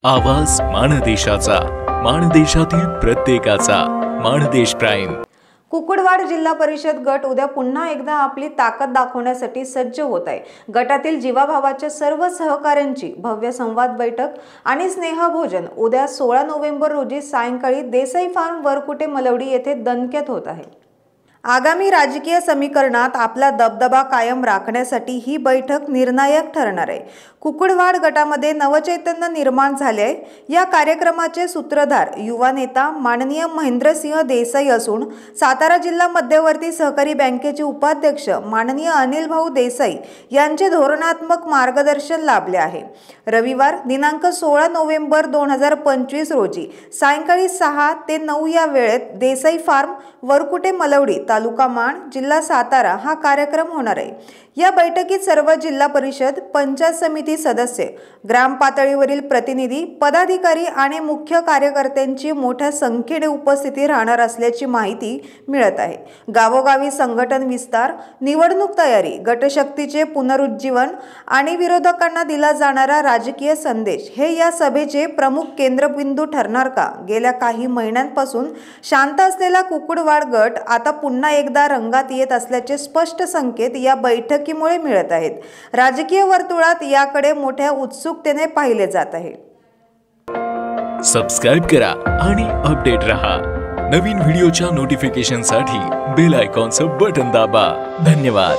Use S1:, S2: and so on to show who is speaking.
S1: आवाज माणदेशाचा, माणदेशातील प्रत्येकाचा. माणदेश प्राईम.
S2: कुकुडवाड जिल्हा परिषद गट उद्या पुन्हा एकदा आपली ताकद दाखवण्यासाठी सज्ज होत आहे. गटातील जीवाभावाच्या सर्व सहकाऱ्यांची भव्य संवाद बैठक आणि स्नेहभोजन उद्या 16 नोव्हेंबर रोजी सायंकाळी देसाई फार्म वरकुटे मलवडी येथे दणक्यात होत आहे. आगामी राजकीय समीकरणात आपला दबदबा कायम राखण्यासाठी ही बैठक निर्णायक ठरणार आहे. कुकुडवाड गटामध्ये नवचैतन्य निर्माण झाले आहे. या कार्यक्रमाचे सूत्रधार युवा नेता माननीय महेंद्रसिंह देसाई असून सातारा जिल्हा मध्यवर्ती सहकारी बँकेचे उपाध्यक्ष माननीय अनिल भाऊ देसाई यांचे धोरणात्मक मार्गदर्शन लाभले आहे. रविवार दिनांक 16 नोव्हेंबर 2025 रोजी सायंकाळी 6 ते 9 या वेळेत देसाई फार्म वरकुटे मलवडी तालुका माण जिल्हा सातारा हा कार्यक्रम होणार आहे. या बैठकीत सर्व जिल्हा परिषद, पंचायत समिती सदस्य, ग्राम पातळीवरील प्रतिनिधी, पदाधिकारी आणि मुख्य कार्यकर्त्यांची मोठ्या संख्येने उपस्थिती राहणार असल्याची माहिती मिळत आहे. गावोगावी संघटन विस्तार, निवडणूक तयारी, गटशक्तीचे पुनरुज्जीवन आणि विरोधकांना दिला जाणारा राजकीय संदेश हे या सभेचे प्रमुख केंद्रबिंदू ठरणार का? गेल्या काही महिन्यांपासून शांत असलेला कुकुडवाड गट आता पुन्हा एकदा रंगात येत असल्याचे स्पष्ट संकेत या बैठकीमुळे मिळत आहेत. राजकीय वर्तुळात याकडे मोठ्या उत्सुकतेने पाहिले जात आहे.
S1: सबस्क्राइब करा आणि अपडेट रहा. नवीन व्हिडिओच्या नोटिफिकेशनसाठी बेल आयकॉनचं बटन दाबा. धन्यवाद.